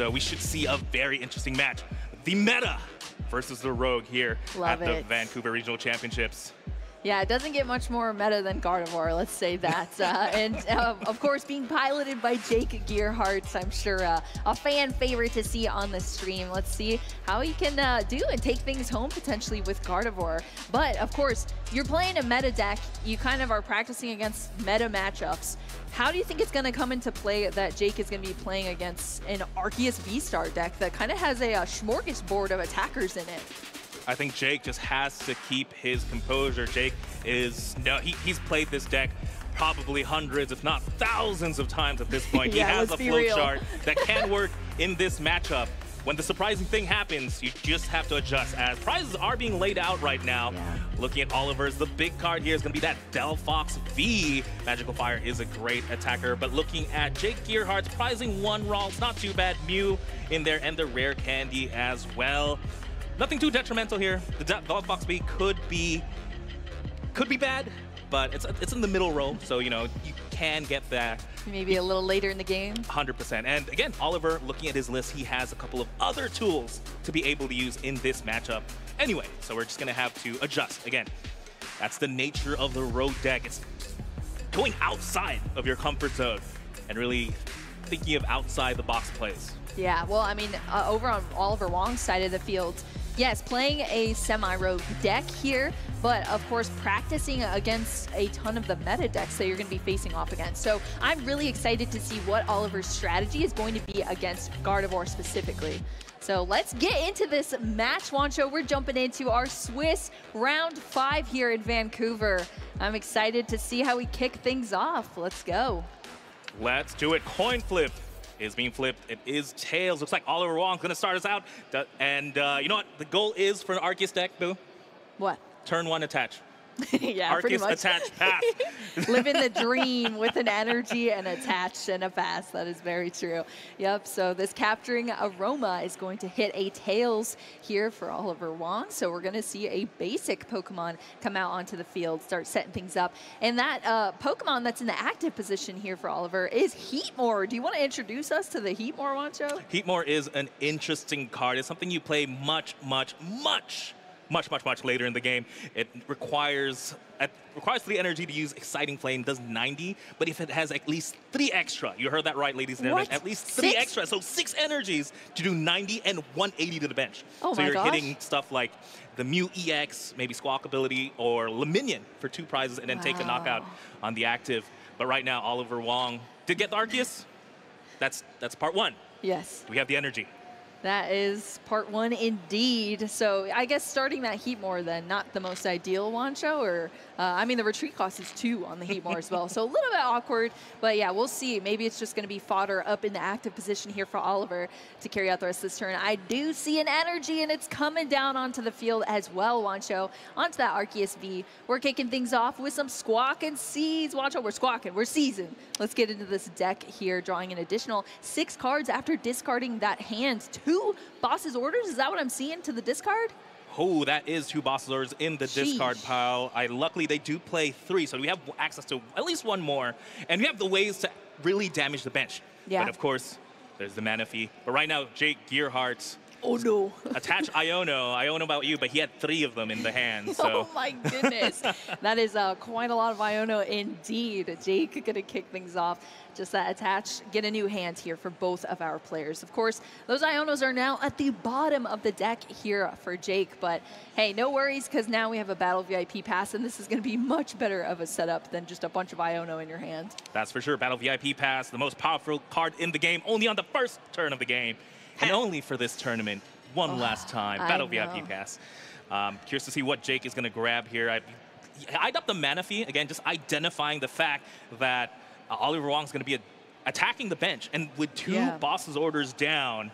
So we should see a very interesting match. The meta versus the rogue here at the Vancouver Regional Championships. Yeah, it doesn't get much more meta than Gardevoir, let's say that. Of course, being piloted by Jake Gearhart, I'm sure a fan favorite to see on the stream. Let's see how he can do and take things home potentially with Gardevoir. But of course, you're playing a meta deck. You kind of are practicing against meta matchups. How do you think it's going to come into play that Jake is going to be playing against an Arceus V-Star deck that kind of has a smorgasbord of attackers in it? I think Jake just has to keep his composure. Jake is, he's played this deck probably hundreds, if not thousands of times at this point. Yeah, he has a flow chart that can work in this matchup. When the surprising thing happens, you just have to adjust, as prizes are being laid out right now. Yeah. Looking at Oliver's, the big card here is going to be that Delphox V. Magical Fire is a great attacker, but looking at Jake Gearhart's prizing 1 raw, it's not too bad. Mew in there and the rare candy as well. Nothing too detrimental here. The Delphox V could be bad, but it's in the middle row, so you know you can get that. Maybe a little later in the game. 100%. And again, Oliver, looking at his list, he has a couple of other tools to be able to use in this matchup. Anyway, so we're just gonna have to adjust. Again, that's the nature of the rogue deck. It's going outside of your comfort zone and really thinking of outside the box plays. Yeah, well, I mean, over on Oliver Wong's side of the field, yes, playing a semi-rogue deck here, but of course practicing against a ton of the meta decks that you're going to be facing off against. So I'm really excited to see what Oliver's strategy is going to be against Gardevoir specifically. So let's get into this match, Wancho. We're jumping into our Swiss round 5 here in Vancouver. I'm excited to see how we kick things off. Let's go. Let's do it. Coin flip is being flipped. It is tails. Looks like Oliver Wong's gonna start us out. And you know what? The goal is for an Arceus deck, Boo. What? Turn 1 attach. Yeah, Arceus pretty much. attach, pass. Living the dream with an energy and attach and a pass. That is very true. Yep, so this capturing aroma is going to hit a tails here for Oliver Wong. So we're going to see a basic Pokemon come out onto the field, start setting things up. And that Pokemon that's in the active position here for Oliver is Heatmore. Do you want to introduce us to the Heatmore, Wancho? Heatmore is an interesting card. It's something you play much later in the game. It requires the energy to use Exciting Flame, does 90, but if it has at least 3 extra, you heard that right, ladies and gentlemen, at least 3 extra, so 6 energies to do 90 and 180 to the bench. Oh so my you're gosh. hitting stuff like the Mew EX, maybe Squawk ability, or Luminion for 2 prizes, and then take a knockout on the active. But right now, Oliver Wong did get the Arceus. That's part 1. Yes. We have the energy. That is part 1 indeed. So I guess starting that Heatmore then, not the most ideal, Wancho, or I mean the retreat cost is 2 on the Heatmore as well. So a little bit awkward, but yeah, we'll see. Maybe it's just going to be fodder up in the active position here for Oliver to carry out the rest of this turn. I do see an energy and it's coming down onto the field as well, Wancho. Onto that Arceus V. We're kicking things off with some Squawk and Seize. Wancho, we're squawking, we're seizing. Let's get into this deck here, drawing an additional 6 cards after discarding that hand. 2 Boss's Orders, is that what I'm seeing to the discard? Oh, that is 2 Boss's Orders in the discard pile. Luckily, they do play 3, so we have access to at least 1 more. And we have the ways to really damage the bench. Yeah. But of course, there's the mana fee. But right now, Jake Gearhart. Oh no. Attach Iono. I don't know about you, but he had 3 of them in the hand. So. Oh my goodness. That is quite a lot of Iono indeed. Jake gonna kick things off. Just that attach, get a new hand here for both of our players. Of course, those Ionos are now at the bottom of the deck here for Jake, but hey, no worries, because now we have a Battle VIP Pass, and this is going to be much better of a setup than just a bunch of Iono in your hand. That's for sure. Battle VIP Pass, the most powerful card in the game, only on the first turn of the game, and only for this tournament, one last time. Battle VIP Pass. Curious to see what Jake is going to grab here. I eyed up the mana fee, again, just identifying the fact that Oliver Wong's going to be attacking the bench, and with 2 Boss's Orders down,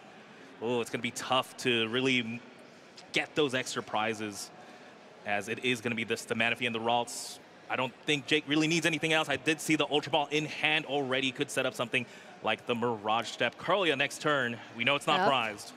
oh, it's going to be tough to really get those extra prizes, as it is going to be the Manaphy and the Ralts. I don't think Jake really needs anything else. I did see the Ultra Ball in hand already. Could set up something like the Mirage Step. Curlia next turn. We know it's not prized.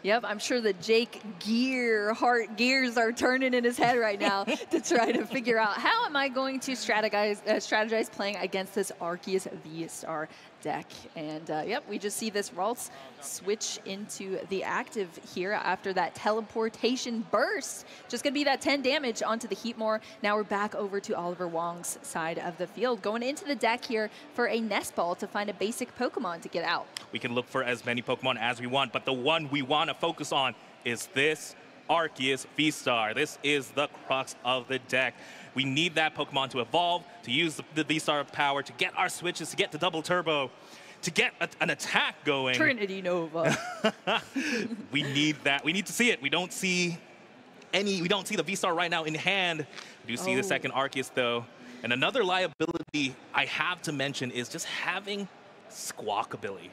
Yep, I'm sure that Jake Gearhart gears are turning in his head right now to try to figure out how am I going to strategize playing against this Arceus V-Star deck. And yep, we just see this Ralts switch into the active here after that teleportation burst. Just going to be that 10 damage onto the Heatmore. Now we're back over to Oliver Wong's side of the field. Going into the deck here for a Nest Ball to find a basic Pokemon to get out. We can look for as many Pokemon as we want, but the one we want to focus on is this Arceus V-Star. This is the crux of the deck. We need that Pokemon to evolve, to use the V-Star power, to get our switches, to get the double turbo, to get an attack going. Trinity Nova. We need that. We need to see it. We don't see the V-Star right now in hand. We do see the second Arceus though. And another liability I have to mention is just having Squawkabilly.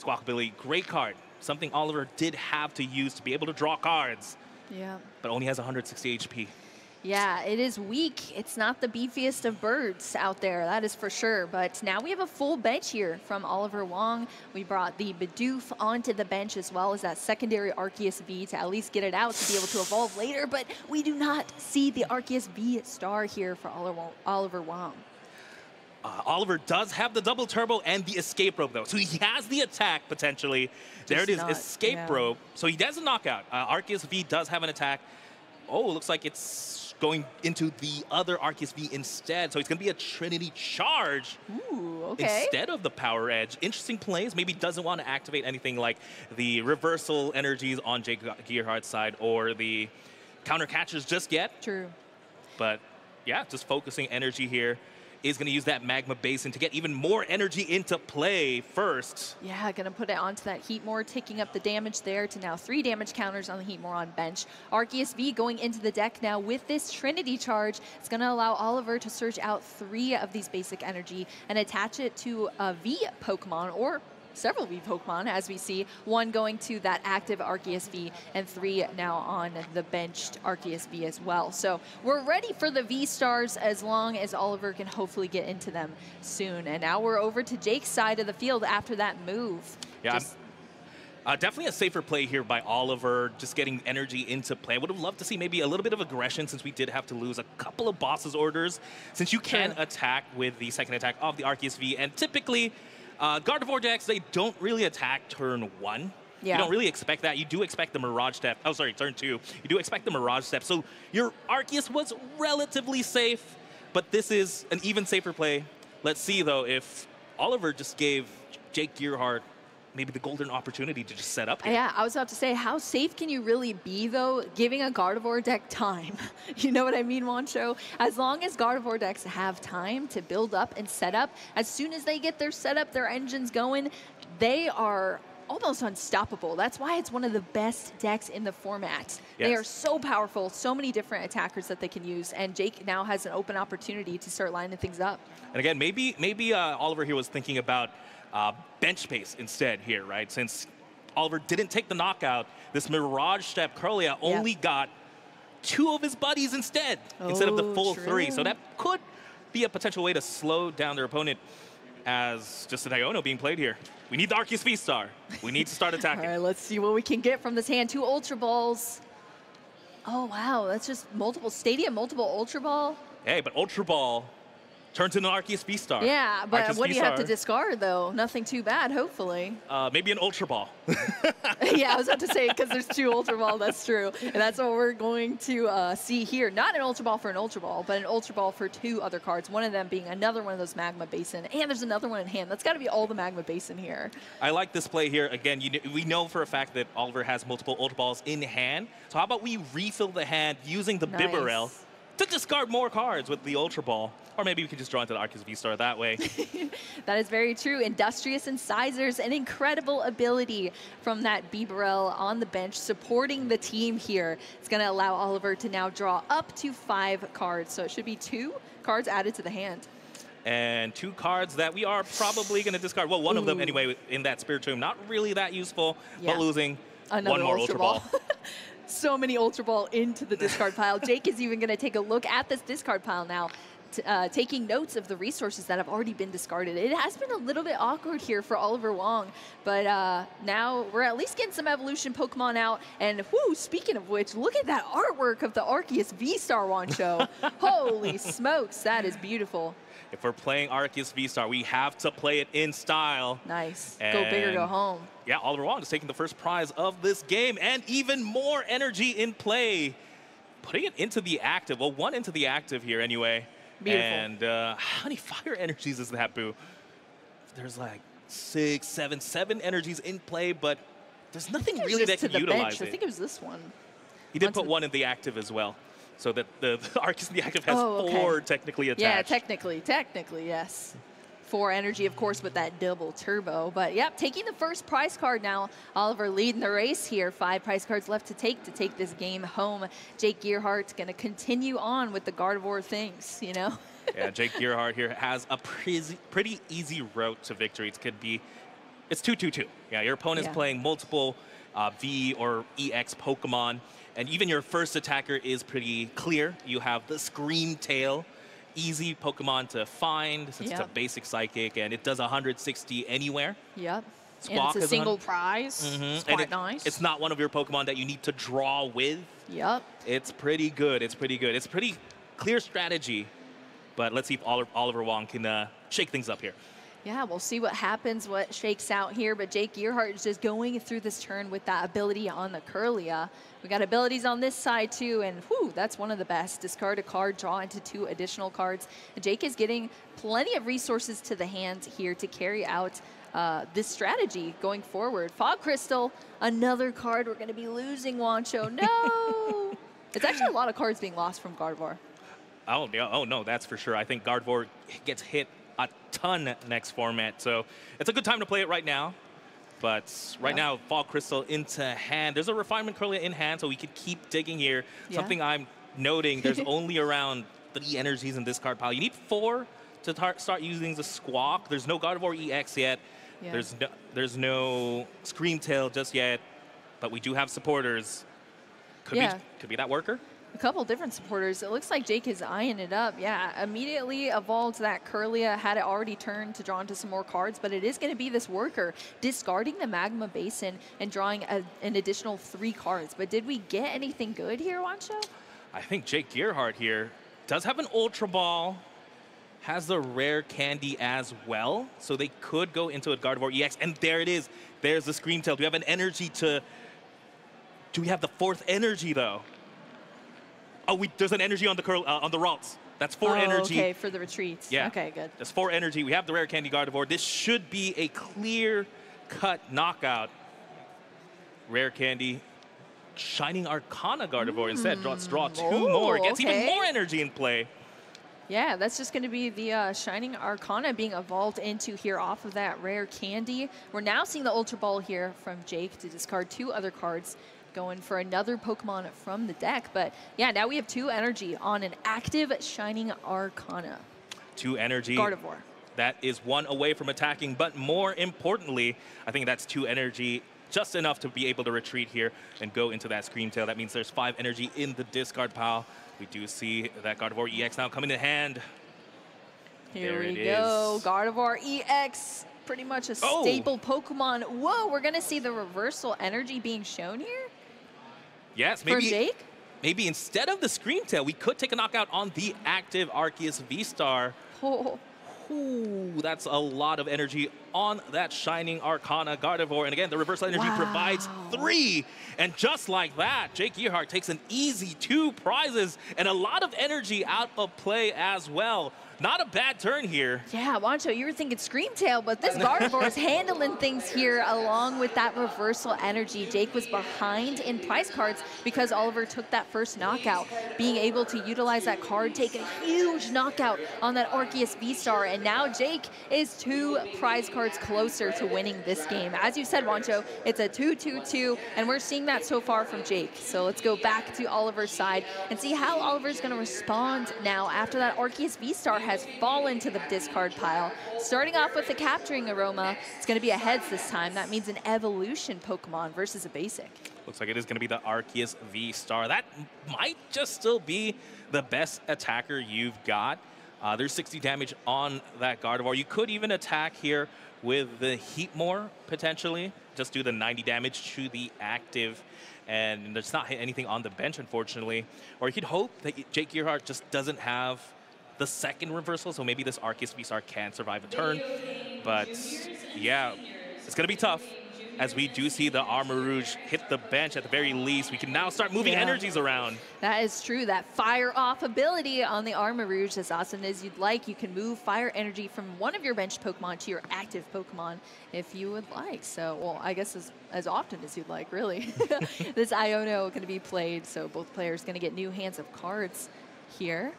Squawkabilly, great card. Something Oliver did have to use to be able to draw cards. Yeah. But only has 160 HP. Yeah, it is weak. It's not the beefiest of birds out there, that is for sure. But now we have a full bench here from Oliver Wong. We brought the Bidoof onto the bench as well as that secondary Arceus V to at least get it out to be able to evolve later. But we do not see the Arceus V star here for Oliver Wong. Oliver does have the double turbo and the escape rope, though. So he has the attack, potentially. There it is, escape rope. So he does a knockout. Arceus V does have an attack. Oh, it looks like it's going into the other Arceus V instead. So it's going to be a Trinity Charge instead of the Power Edge. Interesting plays. Maybe doesn't want to activate anything like the reversal energies on Jake Gearhart's side or the counter catchers just yet. True. But yeah, just focusing energy here. Is going to use that Magma Basin to get even more energy into play first. Yeah, going to put it onto that Heatmore, taking up the damage there to now 3 damage counters on the Heatmore on bench. Arceus V going into the deck now with this Trinity Charge. It's going to allow Oliver to search out 3 of these basic energy and attach it to a V Pokemon or several V Pokemon, as we see. 1 going to that active Arceus V, and 3 now on the benched Arceus V as well. So we're ready for the V-Stars as long as Oliver can hopefully get into them soon. And now we're over to Jake's side of the field after that move. Yeah, definitely a safer play here by Oliver, just getting energy into play. I would have loved to see maybe a little bit of aggression since we did have to lose a couple of bosses orders, since you can attack with the second attack of the Arceus V, and typically Gardevoir decks, they don't really attack turn 1. You don't really expect that. You do expect the Mirage Step. Oh, sorry, turn 2. You do expect the Mirage Step. So your Arceus was relatively safe, but this is an even safer play. Let's see, though, if Oliver just gave Jake Gearhart maybe the golden opportunity to just set up here. Yeah, I was about to say, how safe can you really be, though, giving a Gardevoir deck time? You know what I mean, Wancho? As long as Gardevoir decks have time to build up and set up, as soon as they get their setup, their engines going, they are almost unstoppable. That's why it's one of the best decks in the format. Yes. They are so powerful, so many different attackers that they can use, and Jake now has an open opportunity to start lining things up. And again, maybe Oliver here was thinking about bench space instead here, right? Since Oliver didn't take the knockout, this Mirage Step Curlia only got 2 of his buddies instead of the full 3. So that could be a potential way to slow down their opponent as just an Iono being played here. We need the Arceus V-Star. We need to start attacking. All right, let's see what we can get from this hand. 2 Ultra Balls. Oh, wow. That's just multiple Stadium, multiple Ultra Ball. Hey, but Ultra Ball turns into an Arceus V-Star. Yeah, but Arceus what do you have to discard, though? Nothing too bad, hopefully. Maybe an Ultra Ball. Yeah, I was about to say, because there's 2 Ultra Ball, that's true. And that's what we're going to see here. Not an Ultra Ball for an Ultra Ball, but an Ultra Ball for 2 other cards. One of them being another one of those Magma Basin. And there's another one in hand. That's got to be all the Magma Basin here. I like this play here. Again, we know for a fact that Oliver has multiple Ultra Balls in hand. So how about we refill the hand using the Bibarel to discard more cards with the Ultra Ball. Or maybe we can just draw into the Arceus V-Star that way. That is very true. Industrious Incisors, an incredible ability from that Bibarel on the bench, supporting the team here. It's going to allow Oliver to now draw up to 5 cards. So it should be 2 cards added to the hand. And 2 cards that we are probably going to discard. Well, one of them anyway in that Spiritomb. Not really that useful, but losing another 1 more Ultra Ball. So many Ultra Ball into the discard pile. Jake is even going to take a look at this discard pile now, taking notes of the resources that have already been discarded. It has been a little bit awkward here for Oliver Wong, but now we're at least getting some evolution Pokemon out. And whoo, speaking of which, look at that artwork of the Arceus V-Star Wancho. Holy smokes, that is beautiful. if we're playing Arceus V-Star, we have to play it in style. Nice. And go big or go home. Yeah, Oliver Wong is taking the first prize of this game, and even more energy in play. Putting it into the active. Well, one into the active here anyway. Beautiful. And how many fire energies is that, Boo? There's like 6, 7, 7 energies in play, but there's nothing really that can utilize it. I think it was this one. He did put one in the active as well. So that the Arceus in the active has 4 technically attached. Yeah, technically, yes. 4 energy, of course, with that double turbo. But, yep, taking the first prize card now. Oliver leading the race here. 5 prize cards left to take this game home. Jake Gearhart's going to continue on with the Gardevoir things, you know? Yeah, Jake Gearhart here has a pretty easy road to victory. It's 2-2-2. Yeah, your opponent's playing multiple V or EX Pokemon. And even your first attacker is pretty clear. You have the Scream Tail. Easy Pokemon to find since it's a basic psychic, and it does 160 anywhere. Yep. Squawk and it's a single prize. It's quite nice. It's not one of your Pokemon that you need to draw with. Yep. It's pretty good. It's pretty good. It's pretty clear strategy. But let's see if Oliver Wong can shake things up here. Yeah, we'll see what happens, what shakes out here. But Jake Gearhart is just going through this turn with that ability on the Curlia. We got abilities on this side too, and whew, that's one of the best. Discard a card, draw into 2 additional cards. And Jake is getting plenty of resources to the hand here to carry out this strategy going forward. Fog Crystal, another card we're going to be losing, Wancho. No! It's actually a lot of cards being lost from Gardevoir. Oh, yeah. Oh, no, that's for sure. I think Gardevoir gets hit a ton next format, so it's a good time to play it right now. But right now, Fog Crystal into hand. There's a Refinement Curlia in hand, so we could keep digging here. Something I'm noting, there's only around 3 energies in this card pile. You need 4 to start using the Squawk. There's no Gardevoir EX yet. Yeah. There's no Scream Tail just yet, but we do have supporters. Could be that worker. A couple different supporters. It looks like Jake is eyeing it up. Yeah, immediately evolved that Curlia, had it already turned to draw into some more cards, but it is going to be this worker discarding the Magma Basin and drawing an additional 3 cards. But did we get anything good here, Wancho? I think Jake Gearhart here does have an Ultra Ball, has the rare candy as well, so they could go into a Gardevoir EX, and there it is. There's the Scream Tail. Do we have an energy to... Do we have the 4th energy, though? Oh, there's an energy on the on the Ralts. That's 4 energy. Okay, for the retreats. Yeah. Okay, good. That's 4 energy. We have the rare candy Gardevoir. This should be a clear-cut knockout. Rare candy, Shining Arcana Gardevoir instead. Let's draw 2 more. It gets even more energy in play. Yeah, that's just going to be the Shining Arcana being evolved into here off of that rare candy. We're now seeing the Ultra Ball here from Jake to discard 2 other cards, going for another Pokemon from the deck. But yeah, now we have 2 energy on an active Shining Arcana. 2 energy. Gardevoir. That is 1 away from attacking, but more importantly, I think that's 2 energy, just enough to be able to retreat here and go into that Scream Tail. That means there's 5 energy in the discard pile. We do see that Gardevoir EX now coming to hand. Here we go. Gardevoir EX, pretty much a staple Pokemon. Whoa, we're going to see the reversal energy being shown here? Yes, maybe. For Jake? Maybe instead of the Scream Tail, we could take a knockout on the active Arceus V-Star. Oh. Ooh, that's a lot of energy on that Shining Arcana Gardevoir. And again, the reversal energy provides 3. And just like that, Jake Gearhart takes an easy 2 prizes and a lot of energy out of play as well. Not a bad turn here. Yeah, Wancho, you were thinking Scream Tail, but this Gardevoir is handling things here along with that reversal energy. Jake was behind in prize cards because Oliver took that first knockout. Being able to utilize that card, take a huge knockout on that Arceus V-Star, and now Jake is 2 prize cards closer to winning this game. As you said, Wancho, it's a 2-2-2, and we're seeing that so far from Jake. So let's go back to Oliver's side and see how Oliver's going to respond now after that Arceus V-Star has fallen to the discard pile. Starting off with the Capturing Aroma, it's going to be a heads this time. That means an evolution Pokemon versus a basic. Looks like it is going to be the Arceus V-Star. That might just still be the best attacker you've got. There's 60 damage on that Gardevoir. You could even attack here with the Heatmore, potentially. Just do the 90 damage to the active. And there's not anything on the bench, unfortunately. Or you could hope that Jake Gearhart just doesn't have the second reversal, so maybe this Arceus V-Star can survive a turn. But yeah, it's going to be tough. As we do see the Armarouge hit the bench at the very least, we can now start moving energies around. That is true. That fire off ability on the Armarouge, as awesome as you'd like, you can move fire energy from one of your bench Pokemon to your active Pokemon if you would like. So, well, I guess as often as you'd like, really. This Iono going to be played, so both players going to get new hands of cards here.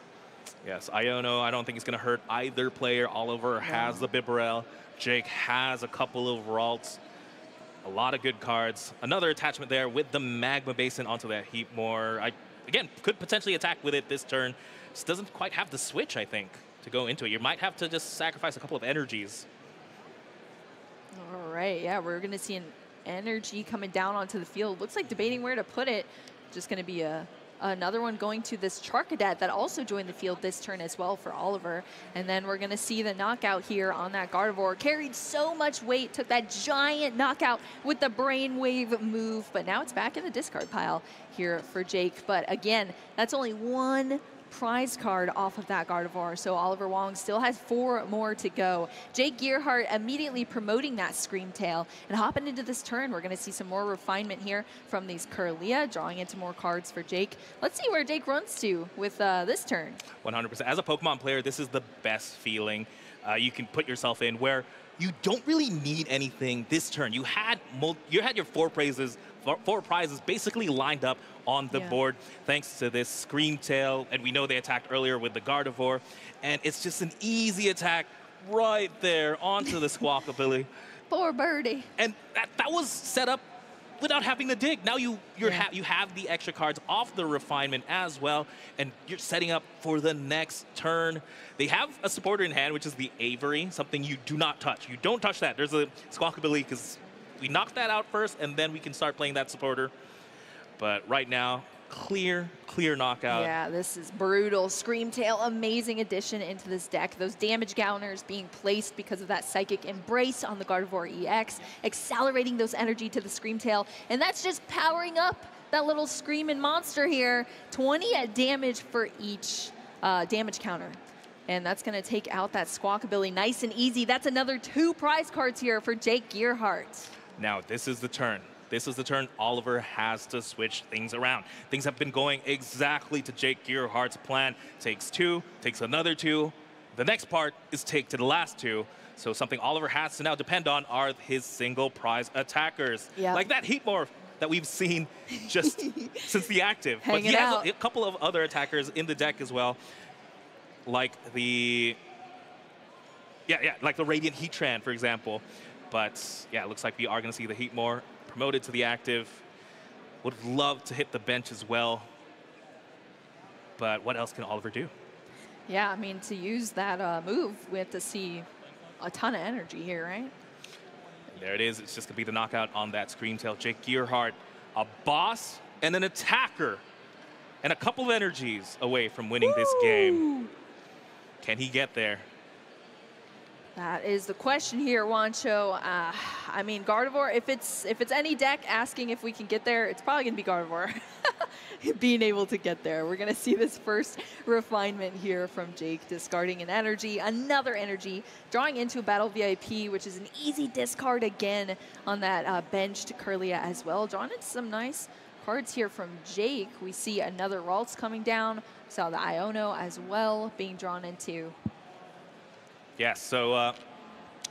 Yes, Iono, I don't think it's going to hurt either player. Oliver has the Bibarel. Jake has a couple of Ralts. A lot of good cards. Another attachment there with the Magma Basin onto that Heatmore. Again, could potentially attack with it this turn. Just doesn't quite have the switch, I think, to go into it. You might have to just sacrifice a couple of energies. All right, yeah, we're going to see an energy coming down onto the field. Looks like debating where to put it. Just going to be another one going to this Charcadet that also joined the field this turn as well for Oliver. And then we're going to see the knockout here on that Gardevoir. Carried so much weight, took that giant knockout with the brainwave move, but now it's back in the discard pile here for Jake. But again, that's only one prize card off of that Gardevoir, so Oliver Wong still has 4 more to go. Jake Gearhart immediately promoting that Scream Tail, and hopping into this turn, we're going to see some more refinement here from these Kirlia, drawing into more cards for Jake. Let's see where Jake runs to with this turn. 100%. As a Pokemon player, this is the best feeling you can put yourself in, where you don't really need anything this turn. You had your 4 prizes basically lined up on the board thanks to this Scream Tail, and we know they attacked earlier with the Gardevoir, and it's just an easy attack right there onto the Squawkabilly. Poor birdie. And that was set up without having to dig. Now you have the extra cards off the refinement as well, and you're setting up for the next turn. They have a supporter in hand, which is the Avery, something you do not touch. You don't touch that. There's a Squawkabilly, because we knocked that out first, and then we can start playing that supporter. But right now, clear knockout. Yeah, this is brutal. Scream Tail, amazing addition into this deck. Those damage counters being placed because of that Psychic Embrace on the Gardevoir EX, accelerating those energy to the Scream Tail, and that's just powering up that little screaming monster here. 20 damage for each damage counter. And that's going to take out that Squawkabilly nice and easy. That's another 2 prize cards here for Jake Gearhart. Now, this is the turn. This is the turn Oliver has to switch things around. Things have been going exactly to Jake Gearhart's plan. Takes 2, takes another 2. The next part is take to the last 2. So something Oliver has to now depend on are his single prize attackers. Like that Heatmorph that we've seen just since the active. But he has a couple of other attackers in the deck as well. Like the like the Radiant Heatran, for example. But yeah, it looks like we are going to see the Heatmore promoted to the active. Would love to hit the bench as well. But what else can Oliver do? Yeah, I mean, to use that move, we have to see a ton of energy here, right? There it is. It's just going to be the knockout on that Scream Tail. Jake Gearhart, a boss and an attacker, and a couple of energies away from winning this game. Can he get there? That is the question here, Wancho. I mean, Gardevoir, if it's any deck asking if we can get there, it's probably going to be Gardevoir being able to get there. We're going to see this first refinement here from Jake, discarding an energy, another energy, drawing into a Battle VIP, which is an easy discard again on that benched Kirlia as well. Drawing in some nice cards here from Jake. We see another Ralts coming down. Saw the Iono as well being drawn into. Yes, so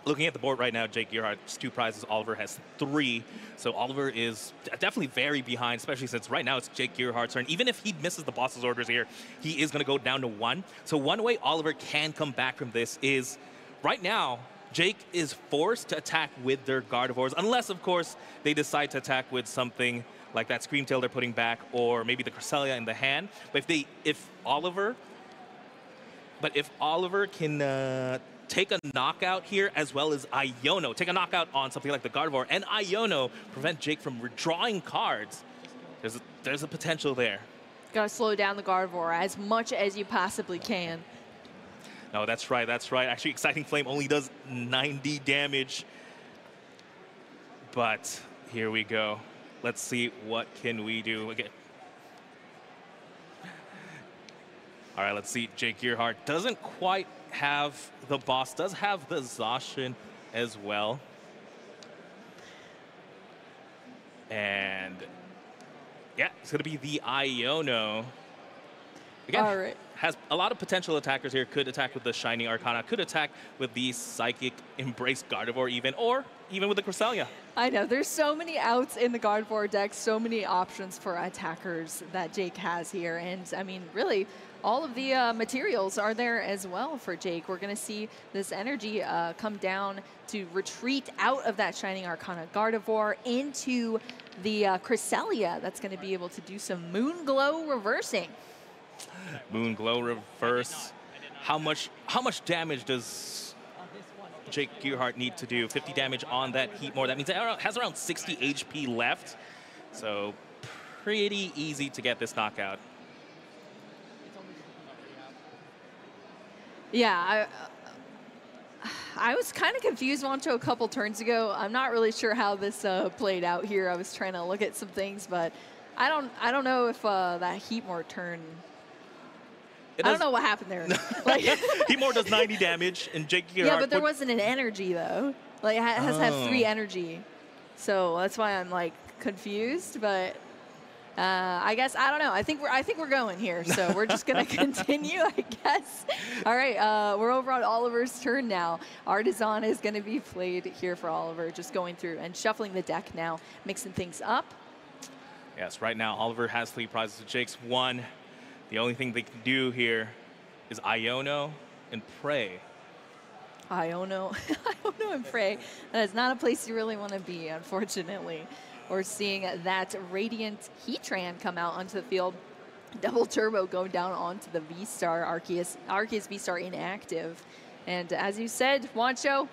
looking at the board right now, Jake Gearhart has 2 prizes, Oliver has 3. So Oliver is definitely very behind, especially since right now it's Jake Gearhart's turn. Even if he misses the boss's orders here, he is going to go down to 1. So one way Oliver can come back from this is, right now, Jake is forced to attack with their Gardevoirs, unless, of course, they decide to attack with something like that Scream Tail they're putting back, or maybe the Cresselia in the hand. But if Oliver can take a knockout here, as well as Iono, take a knockout on something like the Gardevoir, and Iono prevent Jake from withdrawing cards, there's a potential there. Gotta slow down the Gardevoir as much as you possibly can. No, that's right, that's right. Actually, Exciting Flame only does 90 damage. But here we go. Let's see what can we do. Again, All right, let's see. Jake Gearhart doesn't quite have the boss, does have the Zacian as well. And yeah, it's going to be the Iono. Again, All right. has a lot of potential attackers here. Could attack with the Shining Arcana, could attack with the Psychic Embrace Gardevoir even, or even with the Cresselia. I know, there's so many outs in the Gardevoir deck, so many options for attackers that Jake has here. And I mean, really, all of the materials are there as well for Jake. We're going to see this energy come down to retreat out of that Shining Arcana Gardevoir into the Cresselia. That's going to be able to do some Moon Glow reversing. Moon Glow reverse. How much damage does Jake Gearhart need to do? 50 damage on that Heatmore. That means it has around 60 HP left. So pretty easy to get this knockout. Yeah, I was kind of confused, Wancho, a couple turns ago. I'm not really sure how this played out here. I was trying to look at some things, but I don't know if that Heatmore turn. I don't know what happened there. Like, Heatmore does 90 damage, and Jake Gearhart. Yeah, but there wasn't an energy though. Like it has to have 3 energy, so that's why I'm like confused. But I guess I don't know. I think we're going here, so we're just gonna continue, I guess. All right, we're over on Oliver's turn now. Artisan is gonna be played here for Oliver, just going through and shuffling the deck now, mixing things up. Yes, right now Oliver has 3 prizes. Jake's 1. The only thing they can do here is Iono and pray. Iono and pray. That is not a place you really want to be, unfortunately. Or seeing that Radiant Heatran come out onto the field. Double Turbo going down onto the V-Star, Arceus V-Star inactive. And as you said, Wancho,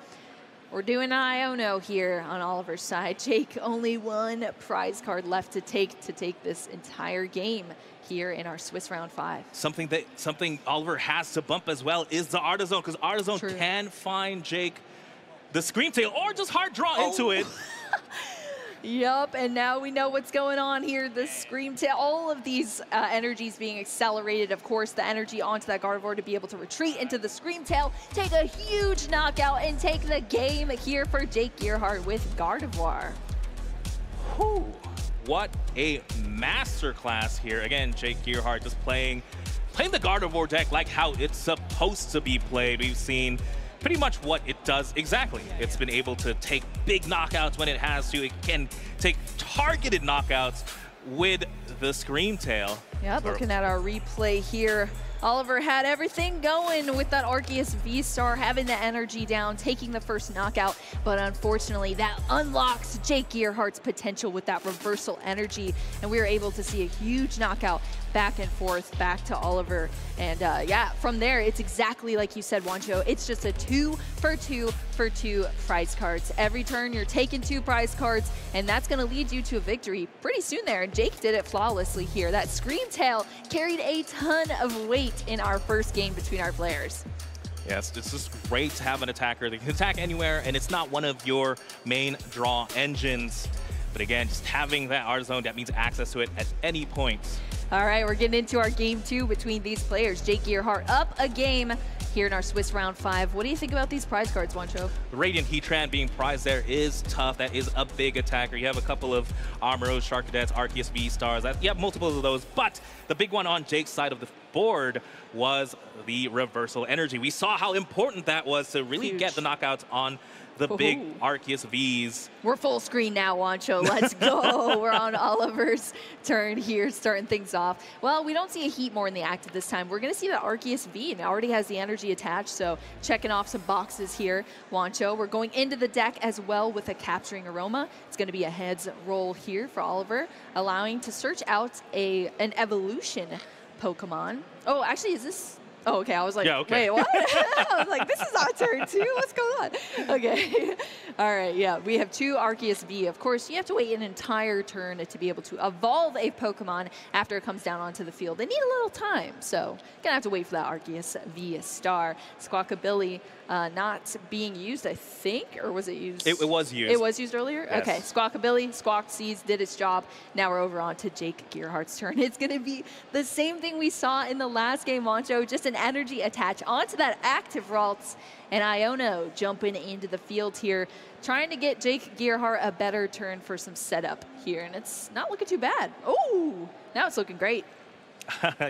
we're doing Iono here on Oliver's side. Jake, only 1 prize card left to take this entire game here in our Swiss round 5. Something Oliver has to bump as well is the Artisan, because Artisan can find Jake the Screamtail or just hard draw into it. Yup, and now we know what's going on here. The Screamtail, all of these energies being accelerated. Of course, the energy onto that Gardevoir to be able to retreat into the Screamtail, take a huge knockout, and take the game here for Jake Gearhart with Gardevoir. Whew. What a masterclass here. Again, Jake Gearhart just playing the Gardevoir deck like how it's supposed to be played. We've seen pretty much what it does exactly. It's been able to take big knockouts when it has to. It can take targeted knockouts with the Screamtail. Yeah, looking at our replay here, Oliver had everything going with that Arceus V-Star, having the energy down, taking the first knockout, but unfortunately that unlocks Jake Gearhart's potential with that reversal energy, and we were able to see a huge knockout back and forth, back to Oliver. And yeah, from there, it's exactly like you said, Wancho. It's just a 2 for 2 for 2 prize cards. Every turn, you're taking 2 prize cards, and that's going to lead you to a victory pretty soon there. And Jake did it flawlessly here. That Screamtail carried a ton of weight in our first game between our players. Yes, it's just great to have an attacker that can attack anywhere, and it's not one of your main draw engines. But again, just having that Artisan, that means access to it at any point. All right, we're getting into our game 2 between these players. Jake Gearhart up a game here in our Swiss round 5. What do you think about these prize cards, Wancho? The Radiant Heatran being prized there is tough. That is a big attacker. You have a couple of Armoros, Shark Cadets, Arceus V-Stars. You have multiple of those, but the big one on Jake's side of the board was the reversal energy. We saw how important that was to really get the knockouts on the big Arceus Vs. We're full screen now, Wancho. Let's go. We're on Oliver's turn here, starting things off. Well, we don't see a Heatmore in the active this time. We're going to see that Arceus V, and it already has the energy attached, so checking off some boxes here, Wancho. We're going into the deck as well with a Capturing Aroma. It's going to be a heads roll here for Oliver, allowing to search out an evolution Pokemon. Oh, actually, is this... Oh, okay. I was like, wait, what? I was like, this is our turn too. What's going on? Okay. All right. Yeah, we have 2 Arceus V. Of course, you have to wait an entire turn to be able to evolve a Pokemon after it comes down onto the field. They need a little time, so gonna have to wait for that Arceus V Star. Squawkabilly not being used, I think, or was it used? It was used. It was used earlier? Yes. Okay, Squawkabilly, Squawk Seeds did its job. Now we're over on to Jake Gearhart's turn. It's going to be the same thing we saw in the last game, Wancho, just an energy attach onto that active Ralts, and Iono jumping into the field here, trying to get Jake Gearhart a better turn for some setup here, and it's not looking too bad. Oh, now it's looking great.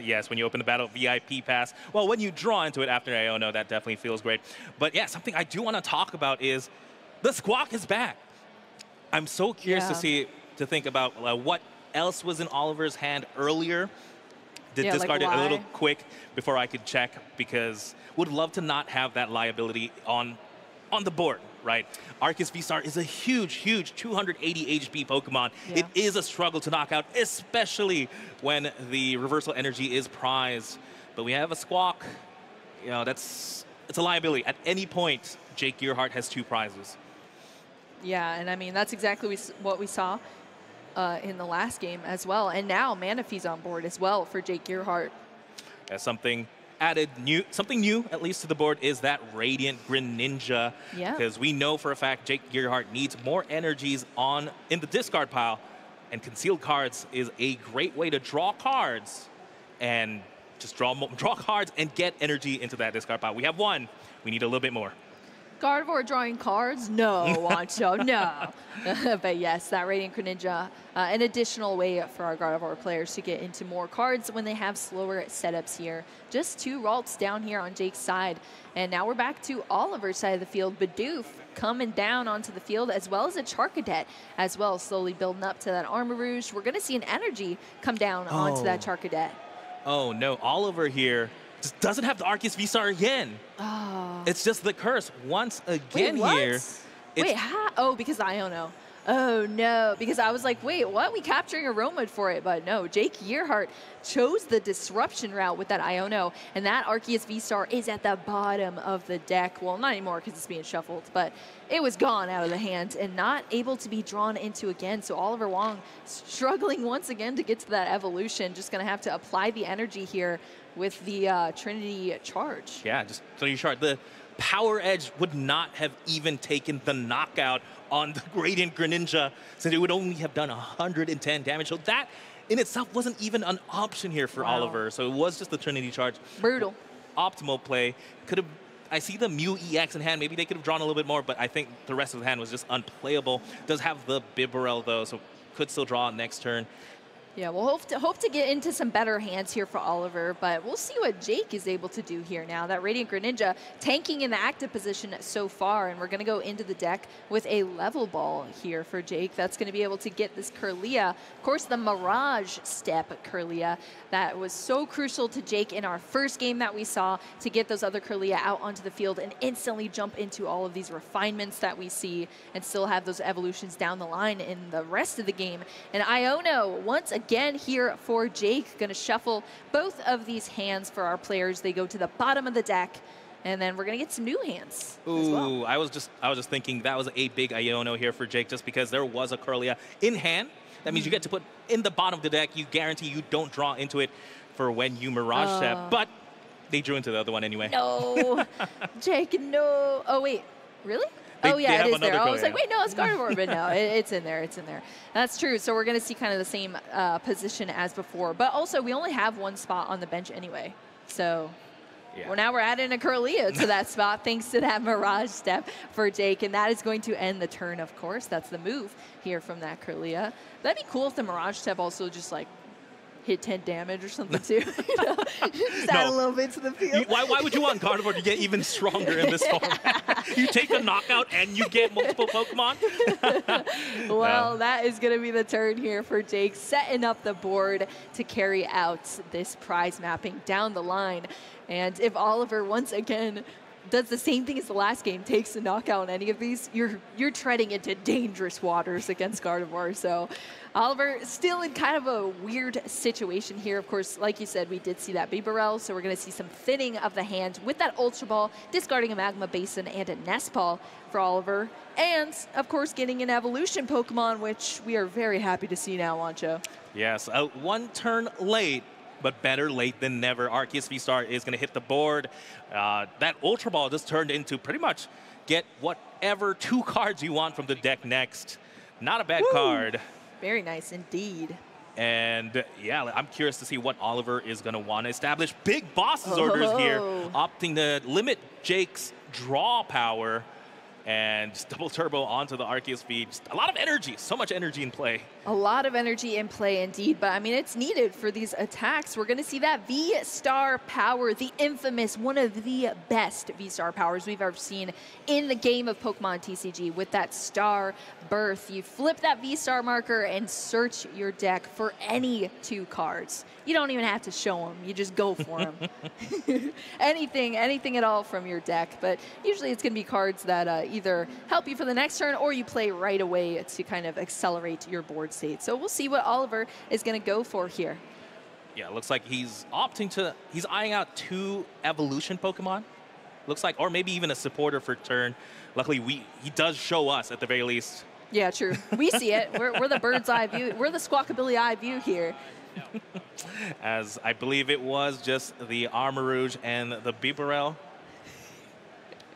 Yes, when you open the battle VIP pass. Well, when you draw into it after Iono, that definitely feels great. But yeah, something I do want to talk about is the Squawk is back. I'm so curious to think about what else was in Oliver's hand earlier. Did discard it a little quick before I could check, because would love to not have that liability on the board. Right, Arceus V-Star is a huge, huge 280 HP Pokemon. Yeah. It is a struggle to knock out, especially when the reversal energy is prized. But we have a Squawk. You know, it's a liability. At any point, Jake Gearhart has 2 prizes. Yeah, and I mean, that's exactly what we saw in the last game as well. And now Manaphy's on board as well for Jake Gearhart. As something new, at least to the board, is that Radiant Greninja. Yeah. Because we know for a fact Jake Gearhart needs more energies in the discard pile, and concealed cards is a great way to draw cards and just draw cards and get energy into that discard pile. We have 1. We need a little bit more. Gardevoir drawing cards? No, Wancho, no. But yes, that Radiant Greninja, an additional way for our Gardevoir players to get into more cards when they have slower setups here. Just 2 Ralts down here on Jake's side. And now we're back to Oliver's side of the field. Bidoof coming down onto the field, as well as a Charcadet as well, slowly building up to that Armor Rouge. We're going to see an energy come down onto that Charcadet. Oh, no. Oliver here just doesn't have the Arceus V-Star again. Oh. It's just the curse once again. Wait, here. Wait, how? Oh, because I don't know. Oh, no. Because I was like, wait, what? We capturing Aroma for it. But no, Jake Gearhart chose the disruption route with that Iono. And that Arceus V-Star is at the bottom of the deck. Well, not anymore because it's being shuffled. But it was gone out of the hand and not able to be drawn into again. So Oliver Wong struggling once again to get to that evolution. Just going to have to apply the energy here with the Trinity Charge. Yeah, just Trinity Charge. The Power Edge would not have even taken the knockout on the Radiant Greninja, since it would only have done 110 damage. So that in itself wasn't even an option here for Oliver. So it was just the Trinity Charge. Brutal. Optimal play. Could have. I see the Mew EX in hand. Maybe they could have drawn a little bit more, but I think the rest of the hand was just unplayable. Does have the Bibarel though, so could still draw next turn. Yeah, we'll hope to get into some better hands here for Oliver, but we'll see what Jake is able to do here now. That Radiant Greninja tanking in the active position so far, and we're going to go into the deck with a level ball here for Jake. That's going to be able to get this Kirlia. Of course, the Mirage Step Kirlia that was so crucial to Jake in our first game that we saw to get those other Kirlia out onto the field and instantly jump into all of these refinements that we see and still have those evolutions down the line in the rest of the game. And Iono, once again here for Jake, going to shuffle both of these hands for our players. They go to the bottom of the deck, and then we're going to get some new hands. Ooh, as well. I was just thinking that was a big Iono here for Jake, just because there was a Kirlia in hand. That means you get to put in the bottom of the deck. You guarantee you don't draw into it for when you Mirage Step, but they drew into the other one anyway. No, Jake, no. Oh, wait, really? Oh, yeah, it is there. I was like, wait, no, it's Gardevoir, but no, it's in there. It's in there. That's true. So we're going to see kind of the same position as before. But also, we only have 1 spot on the bench anyway. So well, now we're adding a Kirlia to that spot thanks to that Mirage Step for Jake. And that is going to end the turn, of course. That's the move here from that Kirlia. That'd be cool if the Mirage Step also just, like, hit 10 damage or something too. You know? Just add a little bit to the field. Why would you want Gardevoir to get even stronger in this format? You take a knockout and you get multiple Pokemon? Well, that is going to be the turn here for Jake, setting up the board to carry out this prize mapping down the line. And if Oliver once again does the same thing as the last game, takes a knockout on any of these, you're treading into dangerous waters against Gardevoir. So Oliver still in kind of a weird situation here. Of course, like you said, we did see that Bibarel, so we're going to see some thinning of the hand with that Ultra Ball, discarding a Magma Basin and a Nest Ball for Oliver. And, of course, getting an Evolution Pokemon, which we are very happy to see now, Wancho. Yes, 1 turn late, but better late than never. Arceus V-Star is going to hit the board. That Ultra Ball just turned into pretty much get whatever 2 cards you want from the deck next. Not a bad card. Very nice indeed. And yeah, I'm curious to see what Oliver is going to want to establish. Big bosses orders here, opting to limit Jake's draw power and just double turbo onto the Arceus V. Just a lot of energy, so much energy in play. A lot of energy in play indeed, but I mean, it's needed for these attacks. We're going to see that V-Star power, the infamous, one of the best V-Star powers we've ever seen in the game of Pokemon TCG. With that Star Birth, you flip that V-Star marker and search your deck for any 2 cards. You don't even have to show them, you just go for them. anything at all from your deck, but usually it's going to be cards that either help you for the next turn or you play right away to kind of accelerate your board state. So we'll see what Oliver is going to go for here. Yeah, it looks like he's he's eyeing out 2 evolution Pokemon. Looks like, or maybe even a supporter for turn. Luckily, he does show us at the very least. Yeah, true. We see it. We're the bird's eye view. We're the Squawkabilly eye view here. As I believe it was just the Armarouge and the Bibarel.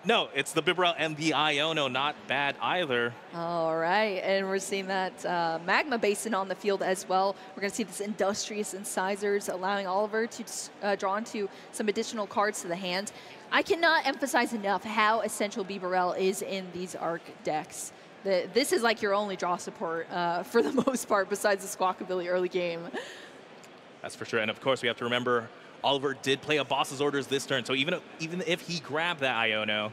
No, it's the Bibarel and the Iono. Not bad either. All right, and we're seeing that Magma Basin on the field as well. We're going to see this Industrious Incisors, allowing Oliver to draw into some additional cards to the hand. I cannot emphasize enough how essential Bibarel is in these ARC decks. This is like your only draw support for the most part, besides the Squawkabilly early game. That's for sure, and of course we have to remember Oliver did play a boss's orders this turn, so even if he grabbed that Iono,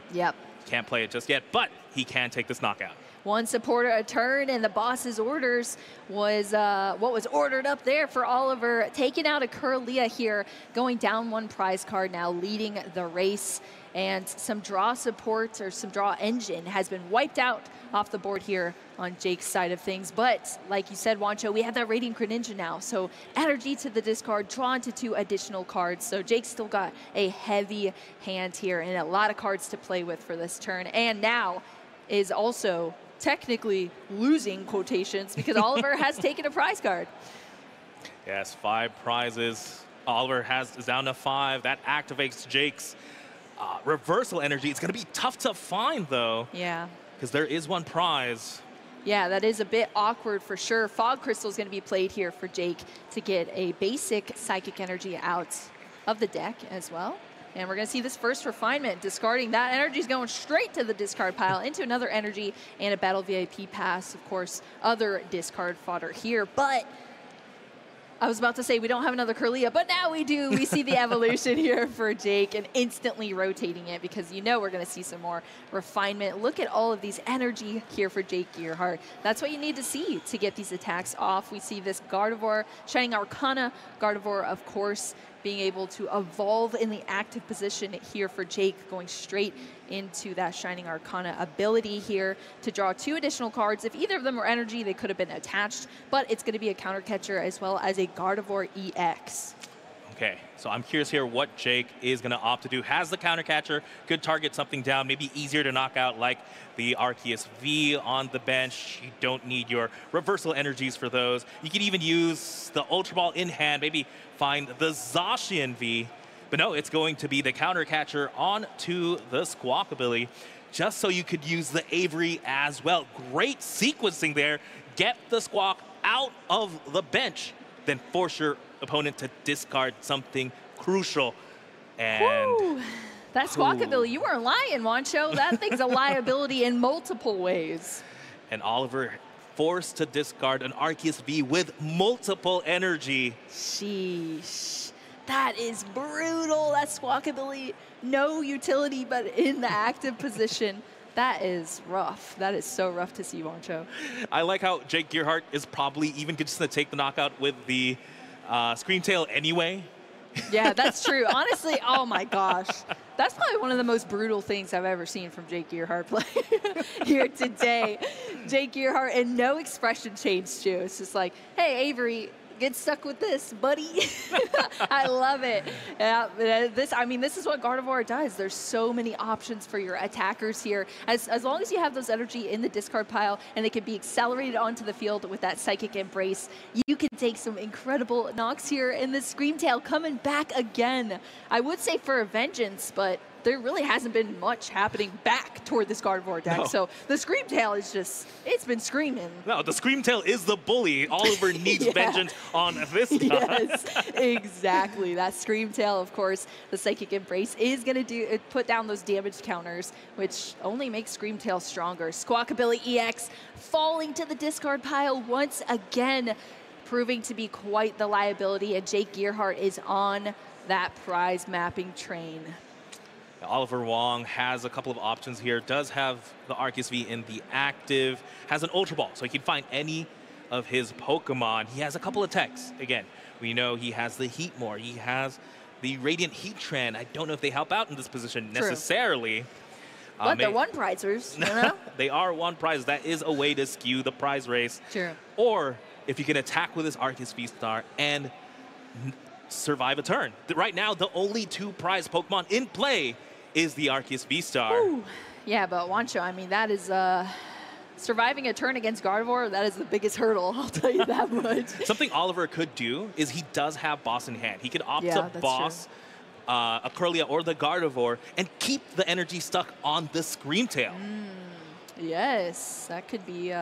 can't play it just yet, but he can take this knockout. 1 supporter a turn, and the boss's orders was what was ordered up there for Oliver. Taking out a Curlia here, going down 1 prize card now, leading the race. And some draw support or some draw engine has been wiped out off the board here on Jake's side of things. But like you said, Wancho, we have that Radiant Greninja now. So energy to the discard, drawn to 2 additional cards. So Jake's still got a heavy hand here and a lot of cards to play with for this turn. And now is also technically losing quotations because Oliver has taken a prize card. Yes, 5 prizes. Oliver is down to 5. That activates Jake's reversal energy. It's going to be tough to find, though. Yeah. Because there is 1 prize. Yeah, that is a bit awkward for sure. Fog Crystal is going to be played here for Jake to get a basic Psychic Energy out of the deck as well. And we're going to see this first refinement. Discarding that energy is going straight to the discard pile into another energy and a Battle VIP pass. Of course, other discard fodder here. But I was about to say we don't have another Curlia, but now we do. We see the evolution here for Jake and instantly rotating it because you know we're going to see some more refinement. Look at all of these energy here for Jake Gearhart. That's what you need to see to get these attacks off. We see this Gardevoir, Shining Arcana. Gardevoir, of course, being able to evolve in the active position here for Jake, going straight into that Shining Arcana ability here to draw 2 additional cards. If either of them were energy, they could have been attached, but it's going to be a counter catcher as well as a Gardevoir EX. Okay, so I'm curious here what Jake is going to opt to do. Has the counter catcher, could target something down, maybe easier to knock out like the Arceus V on the bench. You don't need your reversal energies for those. You could even use the Ultra Ball in hand, maybe find the Zacian V. But no, it's going to be the counter catcher onto the Squawkabilly, just so you could use the Avery as well. Great sequencing there. Get the Squawk out of the bench, then force your opponent to discard something crucial. And woo, that Squawkabilly, you weren't lying, Wancho. That thing's a liability in multiple ways. And Oliver forced to discard an Arceus V with multiple energy. Sheesh. That is brutal. That Squawkabilly, no utility, but in the active position. That is rough. That is so rough to see, Wancho. I like how Jake Gearhart is probably even just going to take the knockout with the Scream Tail anyway. Yeah, that's true. Honestly, oh my gosh. That's probably one of the most brutal things I've ever seen from Jake Gearhart play here today. Jake Gearhart, and no expression change, too. It's just like, hey, Avery, get stuck with this, buddy. I love it. Yeah, this is what Gardevoir does. There's so many options for your attackers here. As long as you have those energy in the discard pile and they can be accelerated onto the field with that Psychic Embrace, you can take some incredible knocks here. And the Screamtail coming back again. I would say for a vengeance, but there really hasn't been much happening back toward this Gardevoir deck. No. So the Screamtail is just, it's been screaming. No, the Screamtail is the bully. Oliver needs vengeance on this guy. Yes, exactly. That Screamtail, of course, the Psychic Embrace is going to put down those damage counters, which only makes Screamtail stronger. Squawkabilly EX falling to the discard pile once again, proving to be quite the liability, and Jake Gearhart is on that prize mapping train. Oliver Wong has a couple of options here. Does have the Arceus V in the active. Has an Ultra Ball, so he can find any of his Pokemon. He has a couple of techs. Again, we know he has the Heatmore. He has the Radiant Heatran. I don't know if they help out in this position necessarily. But they're one prizers, you know? They are one prize. That is a way to skew the prize race. True. Or if you can attack with his Arceus V-Star and survive a turn. Right now, the only two prize Pokemon in play is the Arceus V-Star. Yeah, but Wancho, I mean, that is surviving a turn against Gardevoir, that is the biggest hurdle, I'll tell you that much. Something Oliver could do is he does have Boss in hand. He could opt to Boss a Kirlia or the Gardevoir and keep the energy stuck on the Screamtail. Yes, that could be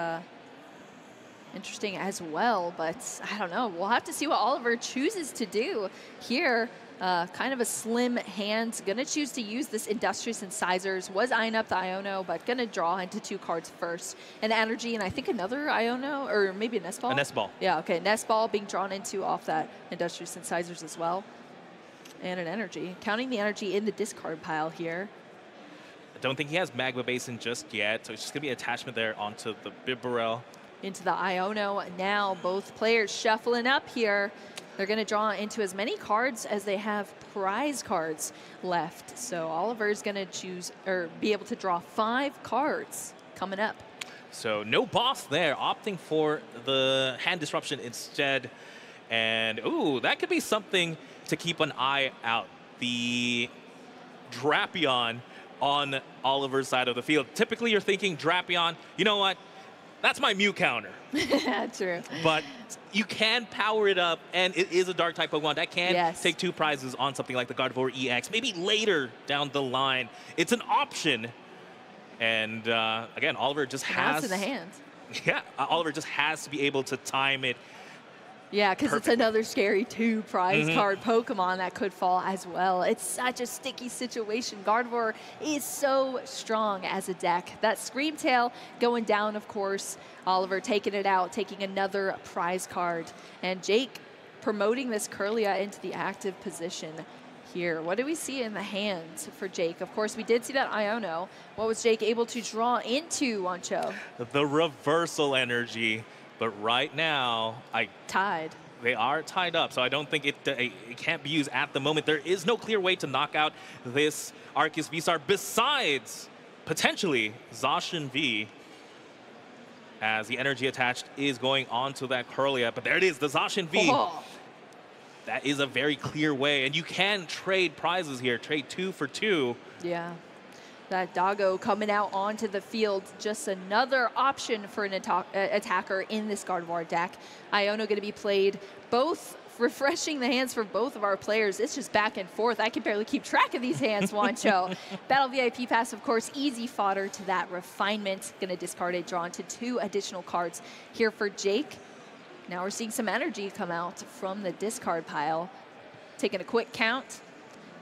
interesting as well, but I don't know. We'll have to see what Oliver chooses to do here. Kind of a slim hand. Going to choose to use this Industrious Incisors. Was eyeing up the Iono, but going to draw into two cards first. An Energy, and I think another Iono, or maybe a Nest Ball? A Nest Ball. Yeah, okay. Nest Ball being drawn into off that Industrious Incisors as well. And an Energy. Counting the energy in the discard pile here. I don't think he has Magma Basin just yet, so it's just going to be attachment there onto the Bibarel. Into the Iono now. Both players shuffling up here. They're going to draw into as many cards as they have prize cards left. So Oliver's going to choose, or be able to draw 5 cards coming up. So no boss there, opting for the hand disruption instead. And, ooh, that could be something to keep an eye out. The Drapion on Oliver's side of the field. Typically, you're thinking Drapion, you know what? That's my Mew counter. True. But you can power it up, and it is a dark type Pokemon that can take 2 prizes on something like the Gardevoir EX, maybe later down the line. It's an option. And again, Oliver just has... in the hand. Yeah, Oliver just has to be able to time it. Yeah, because it's another scary 2 prize card Pokemon that could fall as well. It's such a sticky situation. Gardevoir is so strong as a deck. That Screamtail going down, of course. Oliver taking it out, taking another prize card. And Jake promoting this Kirlia into the active position here. What do we see in the hand for Jake? Of course, we did see that Iono. What was Jake able to draw into, Wancho? The Reversal Energy. But right now, they are tied up, so I don't think it can't be used at the moment. There is no clear way to knock out this Arceus V-Star besides potentially Zacian V, as the energy attached is going onto that Kirlia. But there it is, the Zacian V. That is a very clear way, and you can trade prizes here, trade 2 for 2. Yeah. That Doggo coming out onto the field, just another option for an attacker in this Gardevoir deck. Iono going to be played, both refreshing the hands for both of our players. It's just back and forth. I can barely keep track of these hands, Wancho. Battle VIP Pass, of course, easy fodder to that Refinement. Going to discard it, draw into 2 additional cards here for Jake. Now we're seeing some energy come out from the discard pile. Taking a quick count.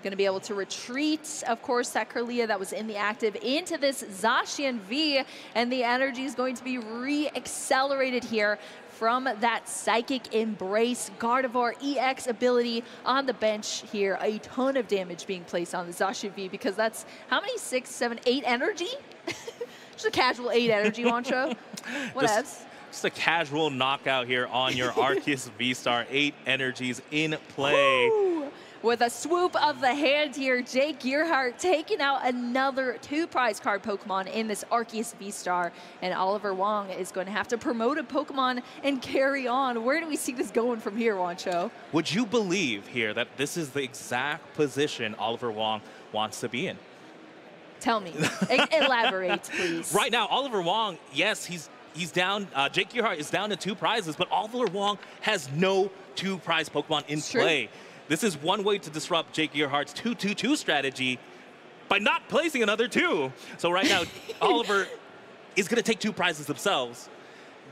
Going to be able to retreat, of course, that Kirlia that was in the active into this Zacian V, and the energy is going to be re-accelerated here from that Psychic Embrace. Gardevoir EX ability on the bench here. A ton of damage being placed on the Zacian V, because that's how many? 6, 7, 8 energy? Just a casual 8 energy, Wancho. Whatevs. Just a casual knockout here on your Arceus V-Star. 8 energies in play. Ooh. With a swoop of the hand here, Jake Gearhart taking out another 2 prize card Pokemon in this Arceus V-Star. And Oliver Wong is going to have to promote a Pokemon and carry on. Where do we see this going from here, Wancho? Would you believe here that this is the exact position Oliver Wong wants to be in? Tell me. Elaborate, please. Right now, Oliver Wong, yes, he's down. Jake Gearhart is down to 2 prizes, but Oliver Wong has no 2 prize Pokemon in play. This is one way to disrupt Jake Gearhart's 2-2-2 strategy by not placing another 2. So right now, Oliver is going to take 2 prizes themselves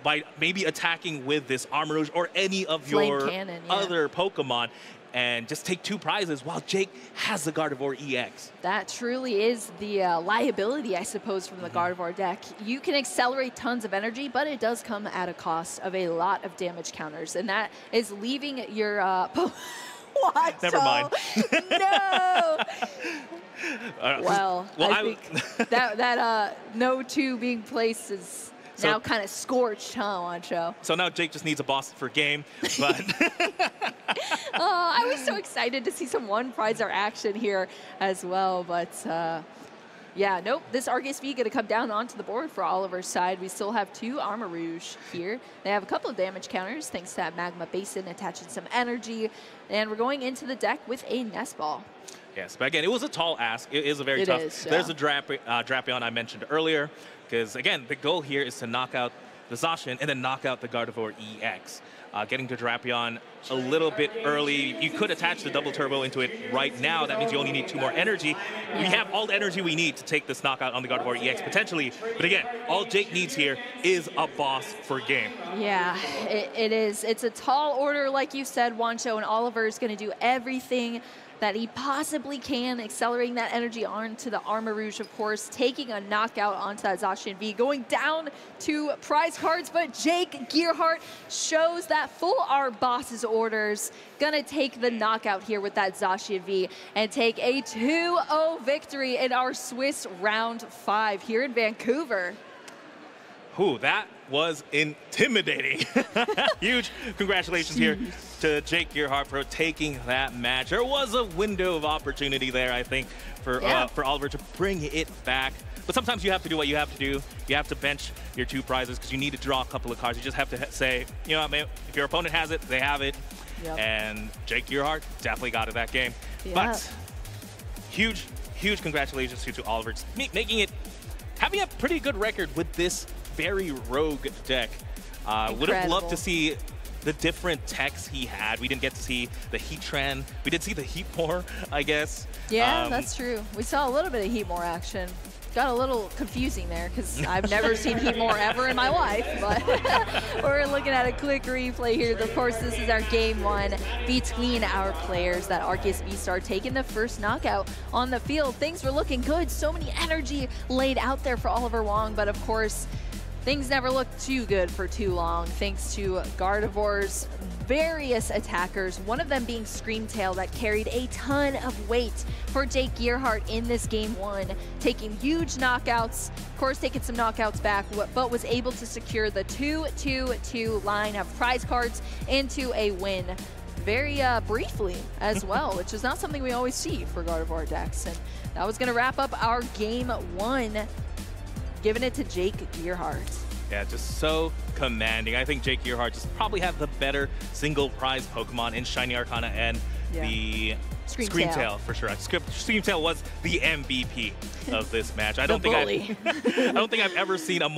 by maybe attacking with this Armarouge or any of your other Pokemon and just take 2 prizes while Jake has the Gardevoir EX. That truly is the liability, I suppose, from the Gardevoir deck. You can accelerate tons of energy, but it does come at a cost of a lot of damage counters, and that is leaving your What? Never mind. No. Well, I think that no 2 being placed is now kind of scorched, huh, Wancho? So now Jake just needs a boss for game, but I was so excited to see some 1 prizer action here as well, but yeah, nope. This Arceus V going to come down onto the board for Oliver's side. We still have 2 Armarouge here. They have a couple of damage counters thanks to that Magma Basin attaching some energy. And we're going into the deck with a Nest Ball. Yes, but again, it was a tall ask. It is a very tough. There's a Drapion I mentioned earlier, because again, the goal here is to knock out the Zacian and then knock out the Gardevoir EX. Getting to Drapion a little bit early. You could attach the double turbo into it right now. That means you only need 2 more energy. We have all the energy we need to take this knockout on the Gardevoir EX potentially. But again, all Jake needs here is a boss for game. Yeah, it is. It's a tall order, like you said, Wancho, and Oliver is going to do everything that he possibly can, accelerating that energy onto the Armarouge, of course, taking a knockout onto that Zacian V, going down to prize cards, but Jake Gearhart shows that full art boss's orders, gonna take the knockout here with that Zacian V and take a 2-0 victory in our Swiss round 5 here in Vancouver. Ooh, that was intimidating. Huge congratulations here to Jake Gearhart for taking that match. There was a window of opportunity there, I think, for Oliver to bring it back. But sometimes you have to do what you have to do. You have to bench your 2 prizes because you need to draw a couple of cards. You just have to say, you know what, man, if your opponent has it, they have it. And Jake Gearhart definitely got it that game. But huge congratulations to Oliver. Just having a pretty good record with this very rogue deck. Would have loved to see the different techs he had. We didn't get to see the Heatran. We did see the Heatmore, I guess. Yeah, that's true. We saw a little bit of Heatmore action. Got a little confusing there because I've never seen Heatmore ever in my life, but we're looking at a quick replay here. Of course, this is our game 1 between our players. That Arceus V-Star taking the first knockout on the field. Things were looking good. So many energy laid out there for Oliver Wong, but of course, things never looked too good for too long, thanks to Gardevoir's various attackers, one of them being Screamtail that carried a ton of weight for Jake Gearhart in this game 1, taking huge knockouts, of course taking some knockouts back, but was able to secure the 2-2-2 line of prize cards into a win very briefly as well, which is not something we always see for Gardevoir decks. And that was going to wrap up our game 1. Giving it to Jake Gearhart. Yeah, just so commanding. I think Jake Gearhart just probably had the better single prize Pokemon in Shiny Arcana and the Screamtail for sure. Screamtail was the MVP of this match. I don't think I've ever seen a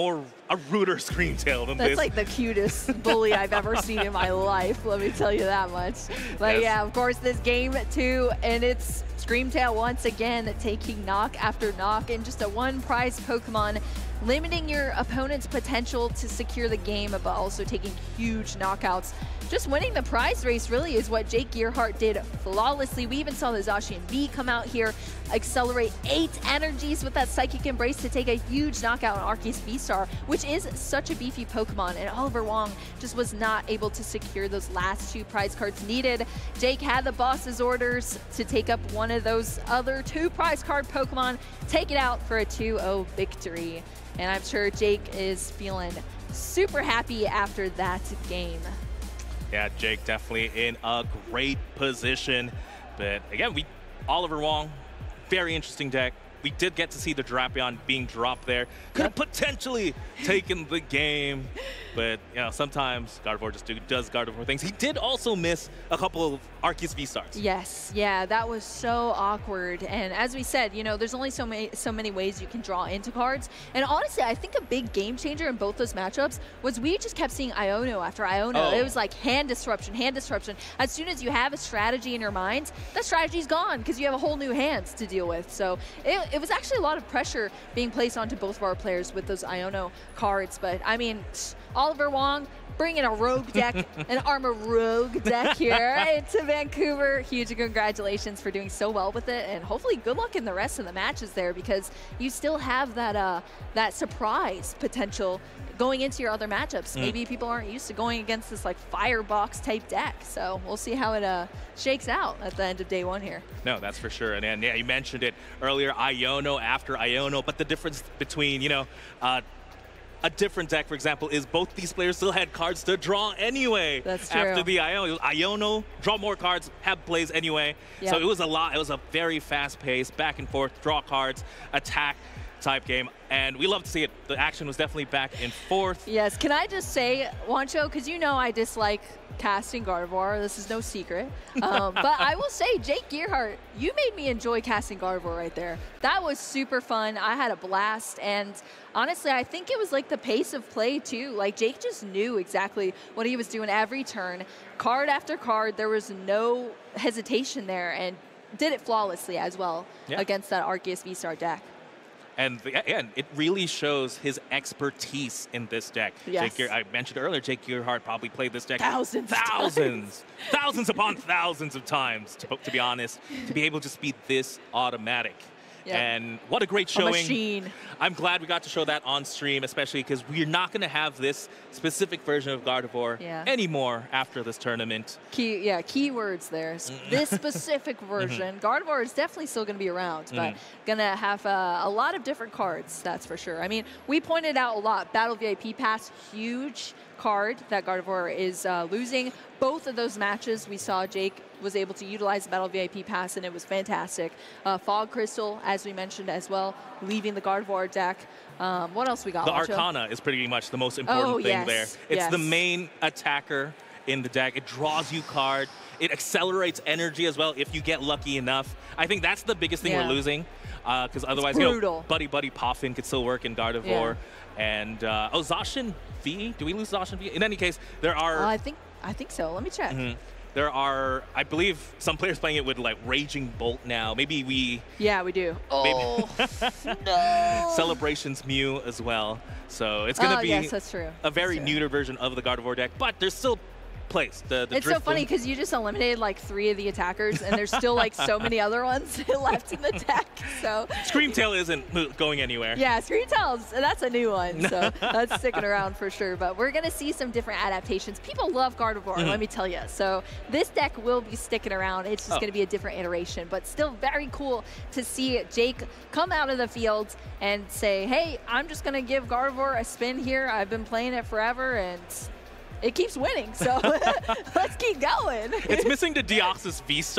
ruder Screamtail than this. That's like the cutest bully I've ever seen in my life. Let me tell you that much. But yeah, of course, this game 2, and it's Screamtail once again taking knock after knock and just a 1 prize Pokemon, limiting your opponent's potential to secure the game, but also taking huge knockouts. Just winning the prize race really is what Jake Gearhart did flawlessly. We even saw the Zacian V come out here, accelerate 8 energies with that Psychic Embrace to take a huge knockout on Arceus V-Star, which is such a beefy Pokemon, and Oliver Wong just was not able to secure those last 2 prize cards needed. Jake had the boss's orders to take up one of those other 2 prize card Pokemon, take it out for a 2-0 victory. And I'm sure Jake is feeling super happy after that game. Yeah, Jake definitely in a great position But again, Oliver Wong, very interesting deck. We did get to see the Drapion being dropped there. Could have potentially taken the game. But, you know, sometimes Gardevoir just does Gardevoir things. He did also miss a couple of Arceus V-Stars. Yes, yeah, that was so awkward. And as we said, you know, there's only so many ways you can draw into cards. And honestly, I think a big game changer in both those matchups was we just kept seeing Iono after Iono. It was like hand disruption, hand disruption. As soon as you have a strategy in your mind, that strategy's gone because you have a whole new hand to deal with. So it was actually a lot of pressure being placed onto both of our players with those Iono cards. But I mean, Oliver Wong bringing a rogue deck, an Armor Rogue deck here into Vancouver. Huge congratulations for doing so well with it, and hopefully good luck in the rest of the matches there, because you still have that that surprise potential going into your other matchups. Maybe people aren't used to going against this like firebox type deck, so we'll see how it shakes out at the end of day one here. No, that's for sure. And yeah, you mentioned it earlier, Iono after Iono, but the difference between, you know, a different deck, for example, is both these players still had cards to draw anyway. That's true. After the Iono. Iono, draw more cards, have plays anyway. Yep. So it was a lot. It was a very fast-paced, back and forth, draw cards, attack type game. And we love to see it. The action was definitely back and forth. Yes. Can I just say, Juancho, because you know I dislike casting Gardevoir. This is no secret. But I will say, Jake Gearhart, you made me enjoy casting Gardevoir right there. That was super fun. I had a blast. And honestly, I think it was like the pace of play too. Like Jake just knew exactly what he was doing every turn. Card after card, there was no hesitation there, and did it flawlessly as well against that Arceus V-Star deck. And again, it really shows his expertise in this deck. Yes. I mentioned earlier, Jake Gearhart probably played this deck thousands upon thousands of times, to be honest, to be able to be this automatic. Yeah. And what a great showing. A machine. I'm glad we got to show that on stream, especially because we're not going to have this specific version of Gardevoir anymore after this tournament. Keywords there. This specific version. Gardevoir is definitely still going to be around, but going to have a lot of different cards, that's for sure. I mean, we pointed out a lot. Battle VIP Pass, huge card that Gardevoir is losing. Both of those matches, we saw Jake was able to utilize the Battle VIP Pass, and it was fantastic. Fog Crystal, as we mentioned as well, leaving the Gardevoir deck. What else we got? The Arcana is pretty much the most important thing there. It's the main attacker in the deck. It draws you card. It accelerates energy as well if you get lucky enough. I think that's the biggest thing we're losing, because otherwise, you know, Buddy Poffin could still work in Gardevoir. And Zacian V. Do we lose Zacian V? In any case, there are. I think so. Let me check. There are, I believe, some players playing it with like Raging Bolt now. Maybe we. Yeah, we do. Oh no! Celebrations Mew as well. So it's going to be that's true. A very neuter version of the Gardevoir deck, but there's still place. It's so funny because you just eliminated like 3 of the attackers, and there's still like so many other ones left in the deck. So Screamtail isn't going anywhere. Yeah, Screamtail's, that's a new one, so that's sticking around for sure. But we're gonna see some different adaptations. People love Gardevoir, let me tell you. So this deck will be sticking around. It's just gonna be a different iteration, but still very cool to see Jake come out of the field and say, "Hey, I'm just gonna give Gardevoir a spin here. I've been playing it forever, and it keeps winning, so let's keep going." It's missing the Deoxys V-Star.